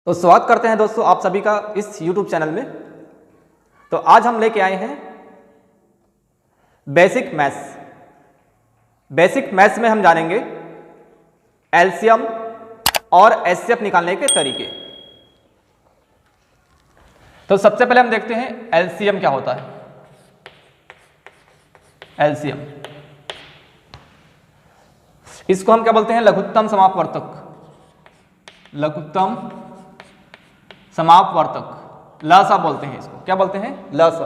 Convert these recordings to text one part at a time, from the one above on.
तो स्वागत करते हैं दोस्तों आप सभी का इस YouTube चैनल में। तो आज हम लेके आए हैं बेसिक मैथ्स। बेसिक मैथ्स में हम जानेंगे एलसीएम और एचसीएफ निकालने के तरीके। तो सबसे पहले हम देखते हैं एलसीएम क्या होता है। एलसीएम इसको हम क्या बोलते हैं? लघुत्तम समापवर्तक। लघुत्तम समापवर्तक लसा बोलते हैं इसको। क्या बोलते हैं? लसा।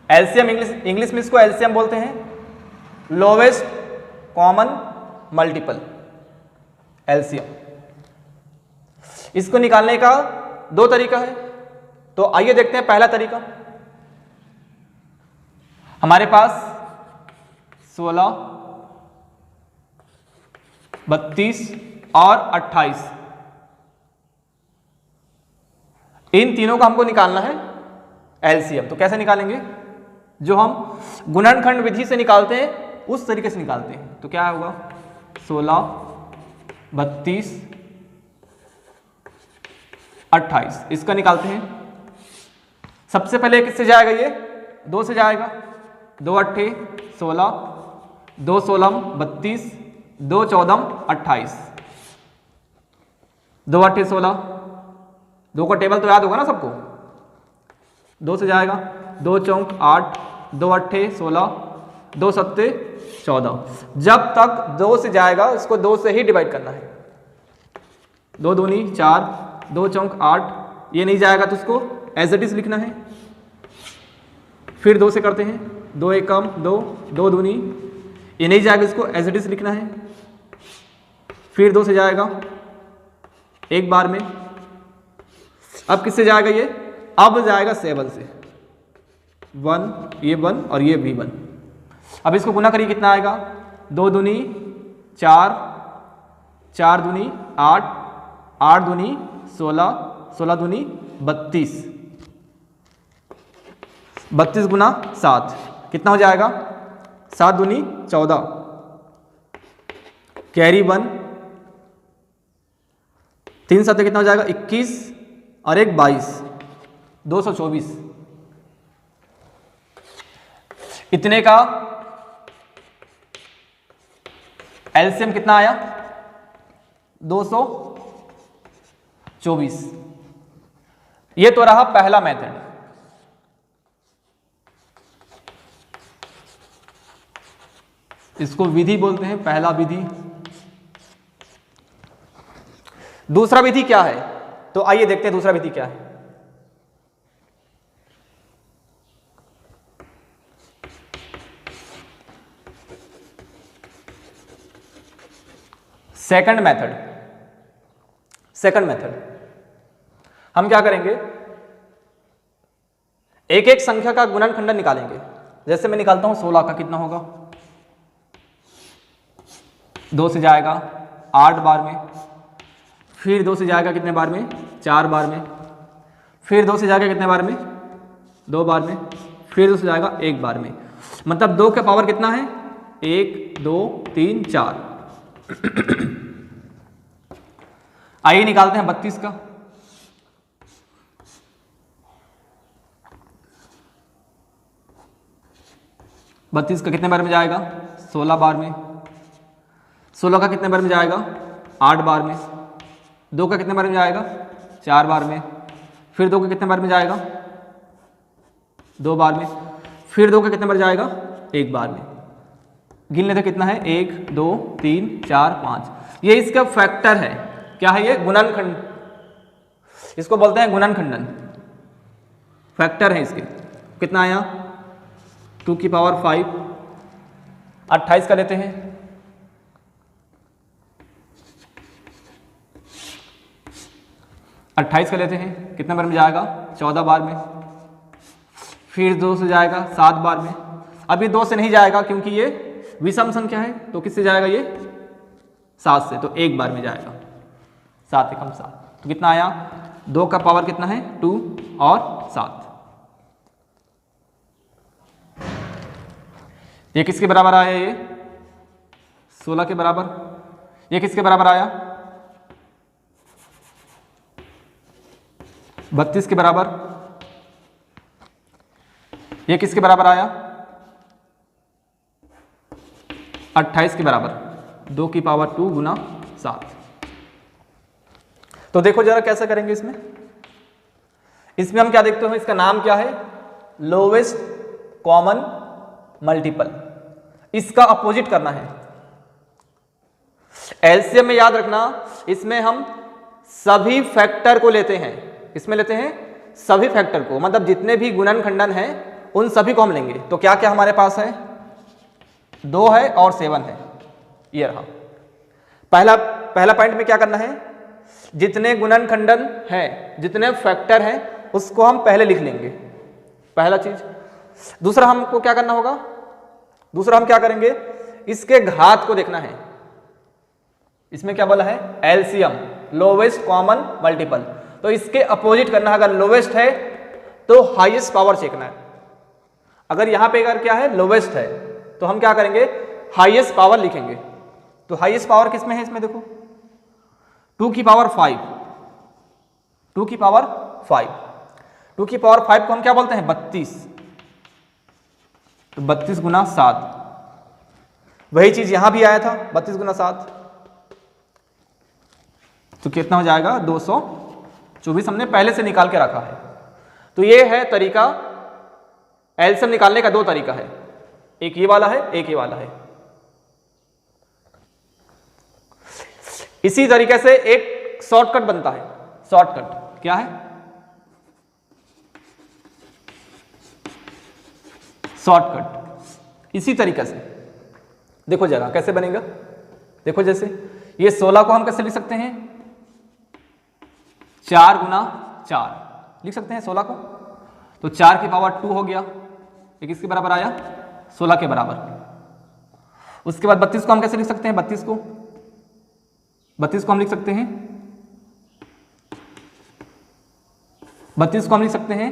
एलसीएम इंग्लिश में इसको एलसीएम बोलते हैं, लोवेस्ट कॉमन मल्टीपल। एलसीएम इसको निकालने का दो तरीका है। तो आइए देखते हैं पहला तरीका। हमारे पास 16, 32 और 28 इन तीनों का हमको निकालना है एलसीएम। तो कैसे निकालेंगे? जो हम गुणनखंड विधि से निकालते हैं उस तरीके से निकालते हैं। तो क्या होगा? 16, 32, 28 इसका निकालते हैं। सबसे पहले किससे जाएगा? ये 2 से जाएगा। 2 अट्ठे 16, 2 16 32, 2 14 28, 2 अट्ठे 16। 2 का टेबल तो याद होगा ना सबको। 2 से जाएगा। 2 चौक 8, 2 अट्ठे 16, 2 सत्ते 14। जब तक 2 से जाएगा इसको 2 से ही डिवाइड करना है। 2 दूनी 4, 2 चौक 8। ये नहीं जाएगा तो उसको एज इट इज लिखना है। फिर 2 से करते हैं। 2 एकम 2, 2 दूनी। ये नहीं जाएगा, इसको एज इट इज लिखना है। फिर 2 से जाएगा एक बार में। अब किससे जाएगा ये? अब जाएगा 7 से। 1, ये 1 और ये भी 1। अब इसको गुना करिए, कितना आएगा? 2 दूनी 4, 4 दूनी 8, 8 दूनी 16, 16 दूनी 32, 32 गुना 7 कितना हो जाएगा? 7 दूनी 14, कैरी 1, 3 7 कितना हो जाएगा? 21 और 1 22, 224। इतने का एलसीएम कितना आया? 224। ये तो रहा पहला मेथड। इसको विधि बोलते हैं, पहला विधि। दूसरा विधि क्या है? तो आइए देखते हैं दूसरा विधि क्या है। Second method. सेकंड मेथड हम क्या करेंगे? एक एक संख्या का गुणनखंडन निकालेंगे। जैसे मैं निकालता हूं 16 का, कितना होगा? 2 से जाएगा 8 बार में। फिर 2 से जाएगा कितने बार में? 4 बार में। फिर 2 से जाएगा कितने बार में? 2 बार में। फिर 2 से जाएगा 1 बार में। मतलब 2 का पावर कितना है? 1 2 3 4। आइए निकालते हैं 32 का। बत्तीस का कितने बार में जाएगा? 16 बार में। 16 का कितने बार में जाएगा? 8 बार में। 2 का कितने बार में जाएगा? 4 बार में। फिर 2 का कितने बार में जाएगा? 2 बार में। फिर 2 का कितने बार जाएगा? 1 बार में। गिन लेते कितना है? 1 2 3 4 5। ये इसका फैक्टर है। क्या है ये? गुणनखंड। इसको बोलते हैं गुणनखंडन। फैक्टर है इसके। कितना आया? 2 की पावर 5। 28 का लेते हैं। 28 का लेते हैं। कितने बार में जाएगा? 14 बार में। फिर 2 से जाएगा 7 बार में। अभी 2 से नहीं जाएगा क्योंकि ये विषम संख्या है। तो किससे जाएगा ये? 7 से। तो 1 बार में जाएगा। 7 एकम 7। तो कितना आया? 2 का पावर कितना है? 2 और 7। ये किसके बराबर आया? ये 16 के बराबर। ये किसके बराबर आया? 32 के बराबर, ये किसके बराबर आया? 28 के बराबर, 2 की पावर 2 गुना 7। तो देखो जरा कैसे करेंगे इसमें। इसमें हम क्या देखते हो, इसका नाम क्या है? Lowest common multiple. इसका अपोजिट करना है। एलसीएम में याद रखना, इसमें हम सभी फैक्टर को लेते हैं। इसमें लेते हैं सभी फैक्टर को, मतलब जितने भी गुणन खंडन हैं उन सभी को हम लेंगे। तो क्या क्या हमारे पास है? 2 है और 7 है, ये रहा। पहला पॉइंट में क्या करना है? जितने गुणन खंडन है, जितने फैक्टर हैं, उसको हम पहले लिख लेंगे, पहला चीज। दूसरा हमको क्या करना होगा? दूसरा हम क्या करेंगे? इसके घात को देखना है। इसमें क्या बोला है? LCM, lowest common multiple. तो इसके अपोजिट करना है। अगर लोवेस्ट है तो हाईएस्ट पावर चेकना है। अगर यहां पे अगर क्या है? लोवेस्ट है, तो हम क्या करेंगे? हाईएस्ट पावर लिखेंगे। तो हाईएस्ट पावर किसमें है? इसमें देखो 2 की पावर 5, 2 की पावर 5, 2 की पावर 5 को हम क्या बोलते हैं? 32। तो 32 गुना 7, वही चीज यहां भी आया था, 32 गुना 7। तो कितना हो जाएगा? 224 हमने पहले से निकाल के रखा है। तो ये है तरीका। एलसीएम निकालने का 2 तरीका है, एक ये वाला है, एक ये वाला है। इसी तरीके से एक शॉर्टकट बनता है। शॉर्टकट क्या है? शॉर्टकट इसी तरीके से देखो जरा कैसे बनेगा। देखो जैसे ये 16 को हम कैसे लिख सकते हैं? 4 गुना 4 लिख सकते हैं 16 को। तो 4 की पावर 2 हो गया, ये किसके बराबर आया? 16 के बराबर। उसके बाद 32 को हम कैसे लिख सकते हैं? 32 को हम लिख सकते हैं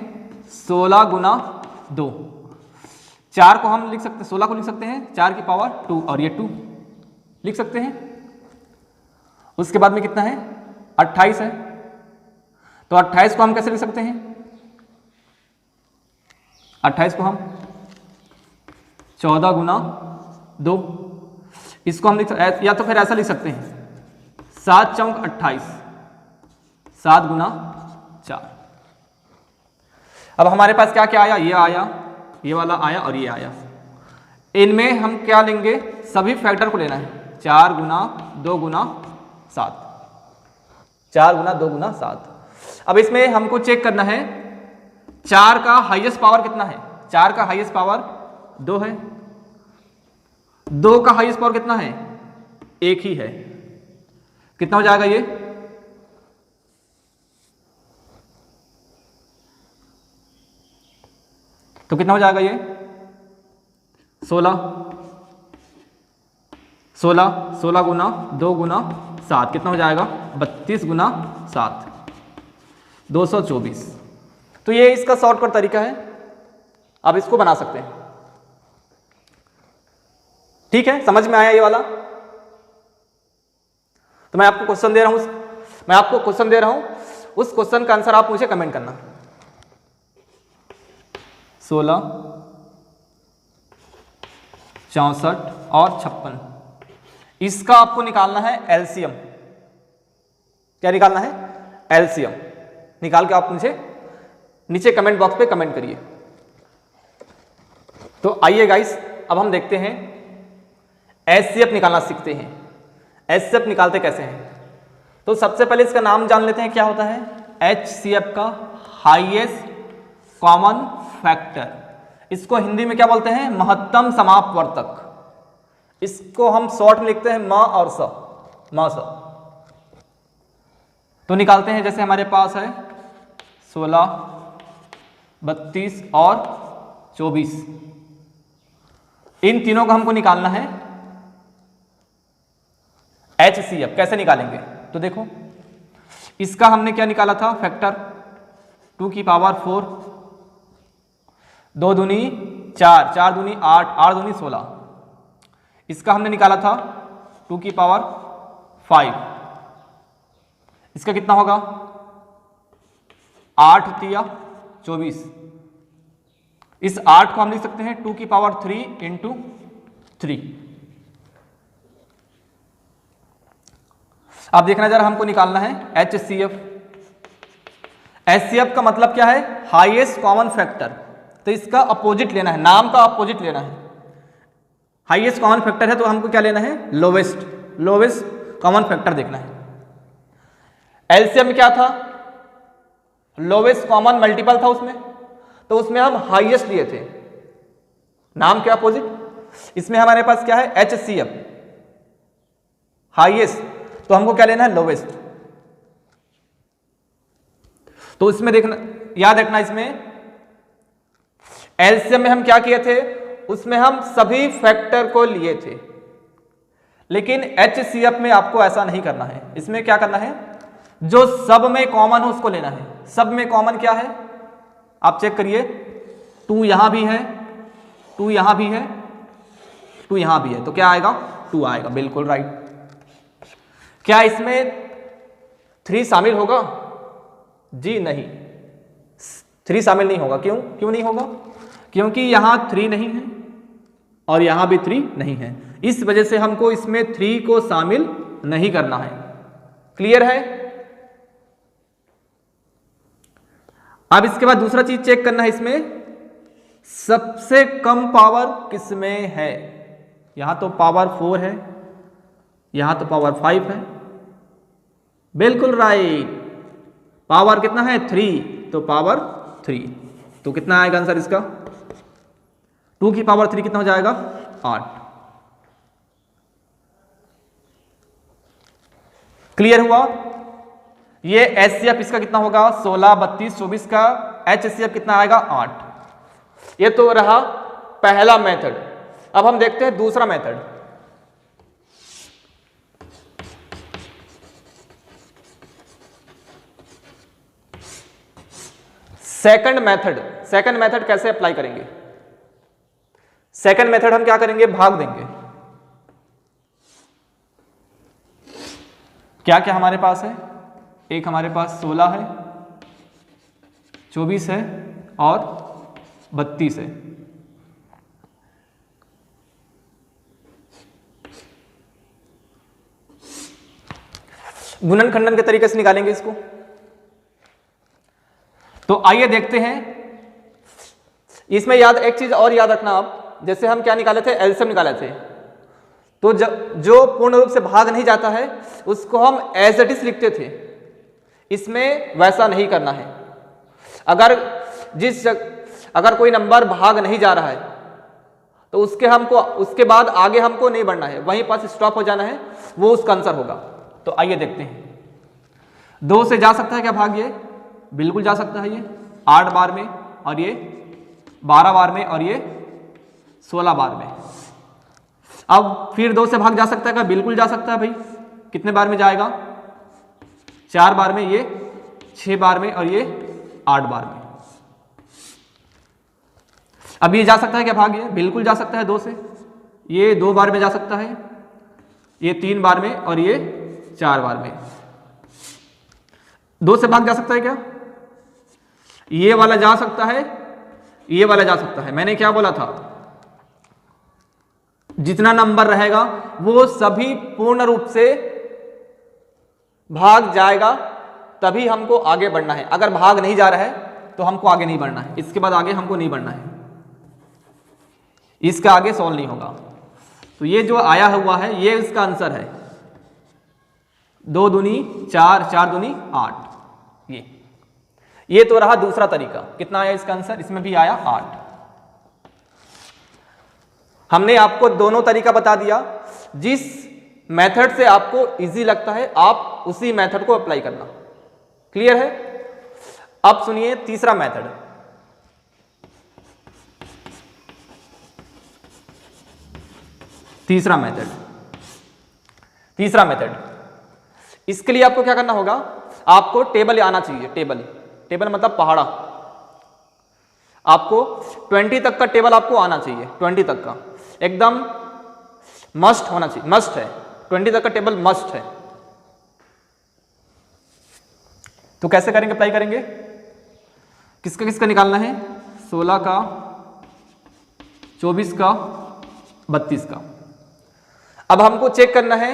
16 गुना 2। 4 को हम लिख सकते हैं, 16 को लिख सकते हैं 4 की पावर 2, और ये 2 लिख सकते हैं। उसके बाद में कितना है? 28 है। तो 28 को हम कैसे लिख सकते हैं? 28 को हम 14 गुना 2, इसको हम लिख, या तो फिर ऐसा लिख सकते हैं 7 चौक 28, 7 गुना 4। अब हमारे पास क्या क्या आया? ये आया, ये वाला आया और ये आया। इनमें हम क्या लेंगे? सभी फैक्टर को लेना है। 4 गुना 2 गुना 7, 4 गुना 2 गुना 7। अब इसमें हमको चेक करना है 4 का हाईएस्ट पावर कितना है? 4 का हाईएस्ट पावर 2 है। 2 का हाईएस्ट पावर कितना है? 1 ही है। कितना हो जाएगा ये? तो कितना हो जाएगा ये? 16 गुना 2 गुना 7 कितना हो जाएगा? 32 गुना 7, 224। तो ये इसका शॉर्टकट तरीका है, आप इसको बना सकते हैं। ठीक है, समझ में आया ये वाला? तो मैं आपको क्वेश्चन दे रहा हूं, उस क्वेश्चन का आंसर आप मुझे कमेंट करना। 16, 64 और 56, इसका आपको निकालना है एलसीएम। क्या निकालना है? एलसीएम निकाल के आप मुझे नीचे कमेंट बॉक्स पे कमेंट करिए। तो आइए गाइस, अब हम देखते हैं एचसीएफ निकालना सीखते हैं। एचसीएफ निकालते कैसे हैं? तो सबसे पहले इसका नाम जान लेते हैं, क्या होता है एचसीएफ का? Highest common factor. इसको हिंदी में क्या बोलते हैं? महत्तम समापवर्तक। इसको हम शॉर्ट में लिखते हैं म और स, म स। तो निकालते हैं, जैसे हमारे पास है 16, 32 और 24, इन तीनों को हमको निकालना है एचसीएफ। कैसे निकालेंगे? तो देखो, इसका हमने क्या निकाला था? फैक्टर 2 की पावर 4, 2 दूनी 4, 4 दूनी 8, 8 दूनी 16। इसका हमने निकाला था 2 की पावर 5, इसका कितना होगा? 8 तिया 24। इस 8 को हम लिख सकते हैं 2 की पावर 3 इंटू 3। अब देखना जरा, हमको निकालना है HCF। HCF का मतलब क्या है? Highest common factor. तो इसका अपोजिट लेना है, नाम का अपोजिट लेना है। हाईएस्ट कॉमन फैक्टर है तो हमको क्या लेना है? लोवेस्ट कॉमन फैक्टर देखना है। एलसीएम क्या था? लोवेस्ट कॉमन मल्टीपल था उसमें, तो उसमें हम हाईएस्ट लिए थे, नाम के अपोजिट। इसमें हमारे पास क्या है? HCF, हाईएस्ट, तो हमको क्या लेना है? लोवेस्ट। तो इसमें देखना, याद रखना, इसमें एलसीएम में हम क्या किए थे? उसमें हम सभी फैक्टर को लिए थे, लेकिन HCF में आपको ऐसा नहीं करना है। इसमें क्या करना है? जो सब में कॉमन हो उसको लेना है। सब में कॉमन क्या है? आप चेक करिए, 2 यहां भी है, 2 यहां भी है, 2 यहां भी है, तो क्या आएगा? 2 आएगा, बिल्कुल राइट। क्या इसमें 3 शामिल होगा? जी नहीं, 3 शामिल नहीं होगा। क्यों नहीं होगा? क्योंकि यहां 3 नहीं है और यहां भी 3 नहीं है, इस वजह से हमको इसमें 3 को शामिल नहीं करना है। क्लियर है? अब इसके बाद दूसरा चीज चेक करना है, इसमें सबसे कम पावर किसमें है? यहां तो पावर 4 है, यहां तो पावर 5 है, बिल्कुल राइट। पावर कितना है? 3, तो पावर 3, तो कितना आएगा आंसर इसका? 2 की पावर 3 कितना हो जाएगा? 8। क्लियर हुआ? ये HCF इसका कितना होगा? 16, 32, 24 का HCF कितना आएगा? 8। ये तो रहा पहला मेथड। अब हम देखते हैं दूसरा मेथड। सेकंड मेथड कैसे अप्लाई करेंगे? सेकंड मेथड हम क्या करेंगे? भाग देंगे। क्या क्या हमारे पास है? एक हमारे पास 16 है, 24 है और 32 है। गुणन खंडन के तरीके से निकालेंगे इसको। तो आइए देखते हैं। इसमें एक चीज और याद रखना आप, जैसे हम क्या निकाले थे? एलसीएम निकाले थे, तो जो पूर्ण रूप से भाग नहीं जाता है उसको हम एज इट इज लिखते थे। इसमें वैसा नहीं करना है। अगर कोई नंबर भाग नहीं जा रहा है तो उसके बाद आगे हमको नहीं बढ़ना है, वहीं पास स्टॉप हो जाना है, वो उसका आंसर होगा। तो आइए देखते हैं। 2 से जा सकता है क्या भाग? ये बिल्कुल जा सकता है। ये 8 बार में, और ये 12 बार में, और ये 16 बार में। अब फिर 2 से भाग जा सकता है क्या? बिल्कुल जा सकता है भाई। कितने बार में जाएगा? 4 बार में, ये 6 बार में, और ये 8 बार में। अब ये जा सकता है क्या भाग? ये बिल्कुल जा सकता है 2 से। ये 2 बार में जा सकता है, ये 3 बार में, और ये 4 बार में। 2 से भाग जा सकता है क्या? ये वाला जा सकता है, ये वाला जा सकता है। मैंने क्या बोला था? जितना नंबर रहेगा वो सभी पूर्ण रूप से भाग जाएगा, तभी हमको आगे बढ़ना है। अगर भाग नहीं जा रहा है तो हमको आगे नहीं बढ़ना है। इसके बाद आगे हमको नहीं बढ़ना है, इसका आगे सॉल्व नहीं होगा। तो ये जो आया हुआ है ये इसका आंसर है। 2 दूनी 4, 4 दूनी 8। ये तो रहा दूसरा तरीका। कितना आया इसका आंसर? इसमें भी आया 8। हमने आपको दोनों तरीका बता दिया। जिस मेथड से आपको इजी लगता है आप उसी मेथड को अप्लाई करना। क्लियर है? अब सुनिए तीसरा मेथड। तीसरा मेथड इसके लिए आपको क्या करना होगा? आपको टेबल आना चाहिए। टेबल मतलब पहाड़ा। आपको 20 तक का टेबल आपको आना चाहिए। 20 तक का एकदम मस्ट होना चाहिए, मस्ट है। 20 तक का टेबल मस्ट है। तो कैसे करेंगे? अप्लाई करेंगे। किसका किसका निकालना है, 16 का, 24 का, 32 का। अब हमको चेक करना है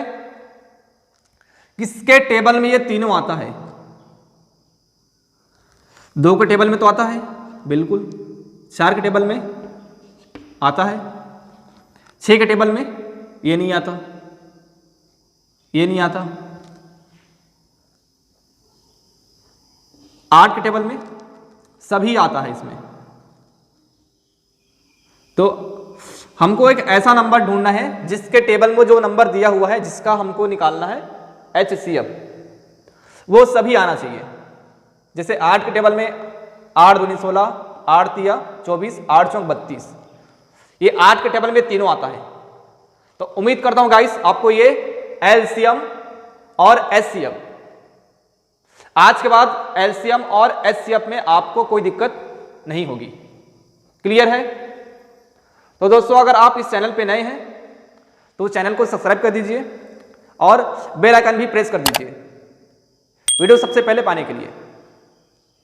किसके टेबल में ये तीनों आता है। 2 के टेबल में तो आता है बिल्कुल, 4 के टेबल में आता है, 6 के टेबल में ये नहीं आता, ये नहीं आता, 8 के टेबल में सभी आता है इसमें। तो हमको एक ऐसा नंबर ढूंढना है जिसके टेबल में जो नंबर दिया हुआ है, जिसका हमको निकालना है HCF, वो सभी आना चाहिए। जैसे 8 के टेबल में 8 दूनी 16, 8 तिया 24, 8 चौक 32, ये 8 के टेबल में तीनों आता है। तो उम्मीद करता हूं गाइस आपको ये LCM और HCF, आज के बाद LCM और HCF में आपको कोई दिक्कत नहीं होगी। क्लियर है? तो दोस्तों अगर आप इस चैनल पे नए हैं तो चैनल को सब्सक्राइब कर दीजिए और बेल आइकन भी प्रेस कर दीजिए वीडियो सबसे पहले पाने के लिए।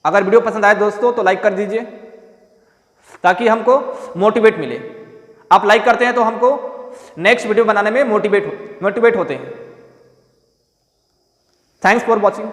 अगर वीडियो पसंद आए दोस्तों तो लाइक कर दीजिए ताकि हमको मोटिवेट मिले। आप लाइक करते हैं तो हमको नेक्स्ट वीडियो बनाने में मोटिवेट होते हैं। Thanks for watching.